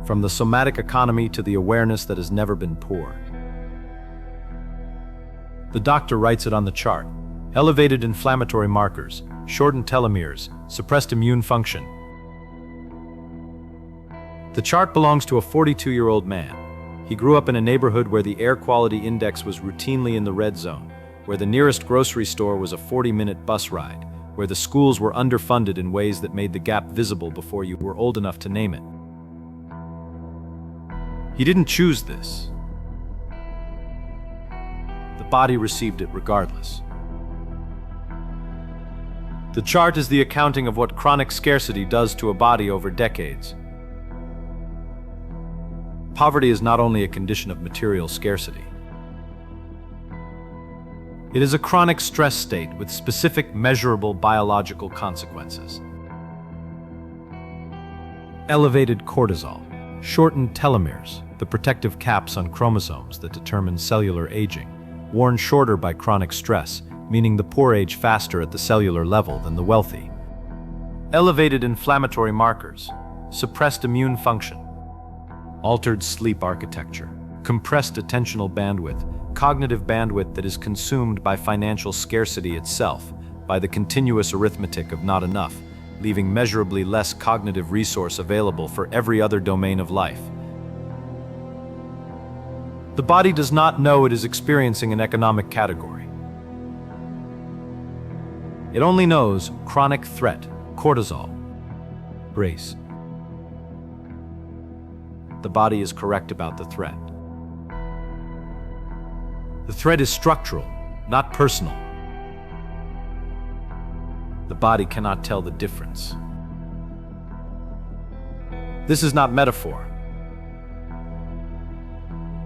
from the somatic economy to the awareness that has never been poor. The doctor writes it on the chart. Elevated inflammatory markers, shortened telomeres, suppressed immune function. The chart belongs to a 42-year-old man. He grew up in a neighborhood where the air quality index was routinely in the red zone, where the nearest grocery store was a 40-minute bus ride, where the schools were underfunded in ways that made the gap visible before you were old enough to name it. He didn't choose this. The body received it regardless. The chart is the accounting of what chronic scarcity does to a body over decades. Poverty is not only a condition of material scarcity. It is a chronic stress state with specific measurable biological consequences. Elevated cortisol, shortened telomeres, the protective caps on chromosomes that determine cellular aging, worn shorter by chronic stress, meaning the poor age faster at the cellular level than the wealthy. Elevated inflammatory markers, suppressed immune function, altered sleep architecture, compressed attentional bandwidth, cognitive bandwidth that is consumed by financial scarcity itself, by the continuous arithmetic of not enough, leaving measurably less cognitive resource available for every other domain of life. The body does not know it is experiencing an economic category. It only knows chronic threat, cortisol, brace. The body is correct about the threat. The threat is structural, not personal. The body cannot tell the difference. This is not metaphor.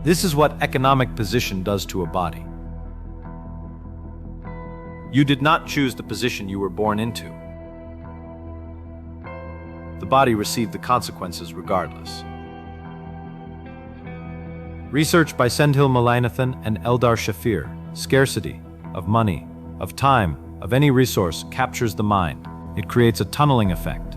This is what economic position does to a body. You did not choose the position you were born into. The body received the consequences regardless. Research by Sendhil Mullainathan and Shafir, scarcity of money, of time, of any resource captures the mind. It creates a tunneling effect.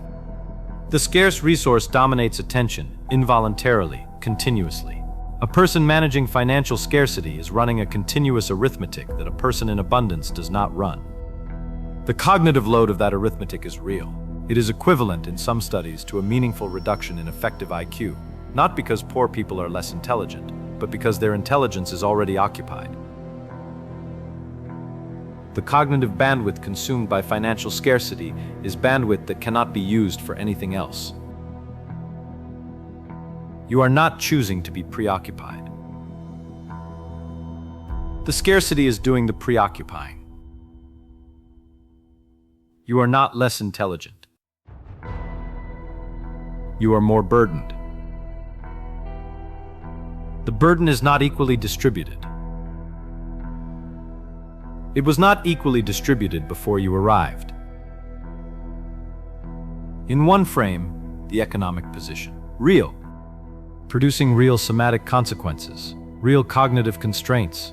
The scarce resource dominates attention, involuntarily, continuously. A person managing financial scarcity is running a continuous arithmetic that a person in abundance does not run. The cognitive load of that arithmetic is real. It is equivalent in some studies to a meaningful reduction in effective IQ, not because poor people are less intelligent, but because their intelligence is already occupied. The cognitive bandwidth consumed by financial scarcity is bandwidth that cannot be used for anything else. You are not choosing to be preoccupied. The scarcity is doing the preoccupying. You are not less intelligent. You are more burdened. The burden is not equally distributed. It was not equally distributed before you arrived. In one frame, the economic position, real, producing real somatic consequences, real cognitive constraints,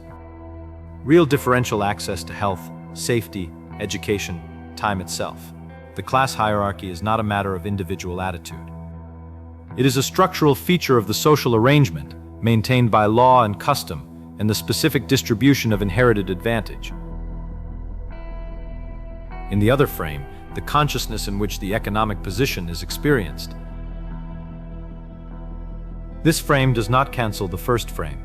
real differential access to health, safety, education, time itself. The class hierarchy is not a matter of individual attitude. It is a structural feature of the social arrangement maintained by law and custom and the specific distribution of inherited advantage. In the other frame, the consciousness in which the economic position is experienced. This frame does not cancel the first frame.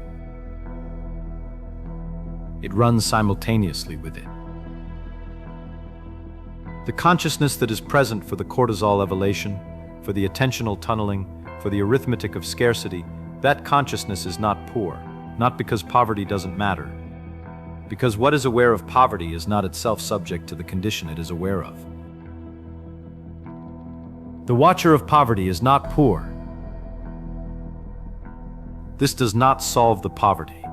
It runs simultaneously with it. The consciousness that is present for the cortisol elevation, for the attentional tunneling, for the arithmetic of scarcity, that consciousness is not poor, not because poverty doesn't matter, because what is aware of poverty is not itself subject to the condition it is aware of. The watcher of poverty is not poor. This does not solve the poverty.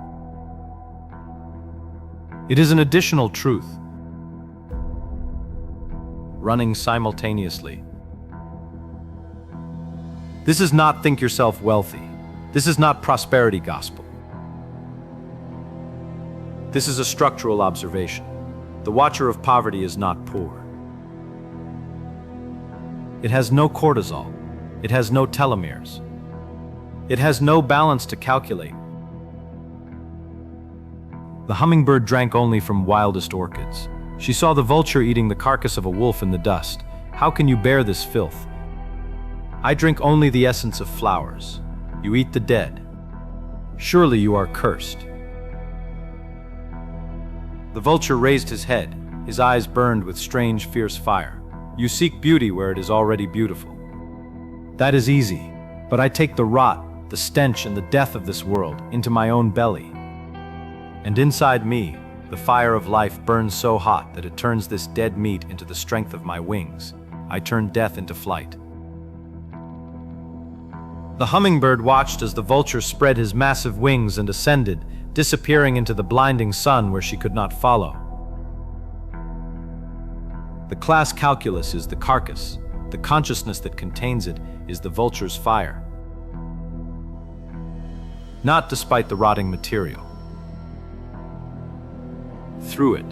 It is an additional truth, running simultaneously. This is not think yourself wealthy. This is not prosperity gospel. This is a structural observation. The watcher of poverty is not poor. It has no cortisol. It has no telomeres. It has no balance to calculate. The hummingbird drank only from wildest orchids. She saw the vulture eating the carcass of a wolf in the dust. How can you bear this filth? I drink only the essence of flowers. You eat the dead. Surely you are cursed. The vulture raised his head. His eyes burned with strange, fierce fire. You seek beauty where it is already beautiful. That is easy, but I take the rot, the stench, and the death of this world into my own belly. And inside me, the fire of life burns so hot that it turns this dead meat into the strength of my wings. I turn death into flight. The hummingbird watched as the vulture spread his massive wings and ascended, disappearing into the blinding sun where she could not follow. The class calculus is the carcass. The consciousness that contains it is the vulture's fire. Not despite the rotting material. Through it.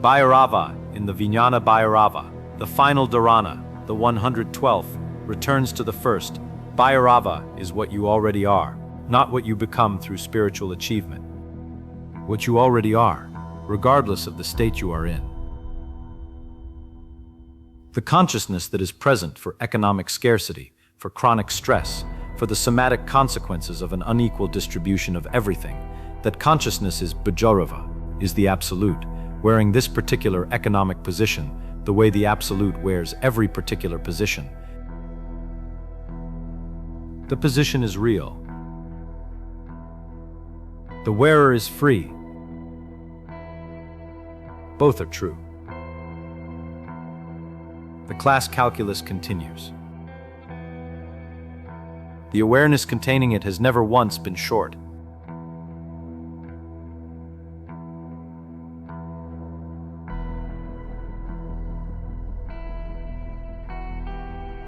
Bhairava, in the Vijnana Bhairava, the final dharana, the 112th, returns to the first. Bhairava is what you already are, not what you become through spiritual achievement. What you already are, regardless of the state you are in. The consciousness that is present for economic scarcity, for chronic stress, for the somatic consequences of an unequal distribution of everything. That consciousness is Bhairava, is the absolute, wearing this particular economic position, the way the absolute wears every particular position. The position is real. The wearer is free. Both are true. The class calculus continues. The awareness containing it has never once been short.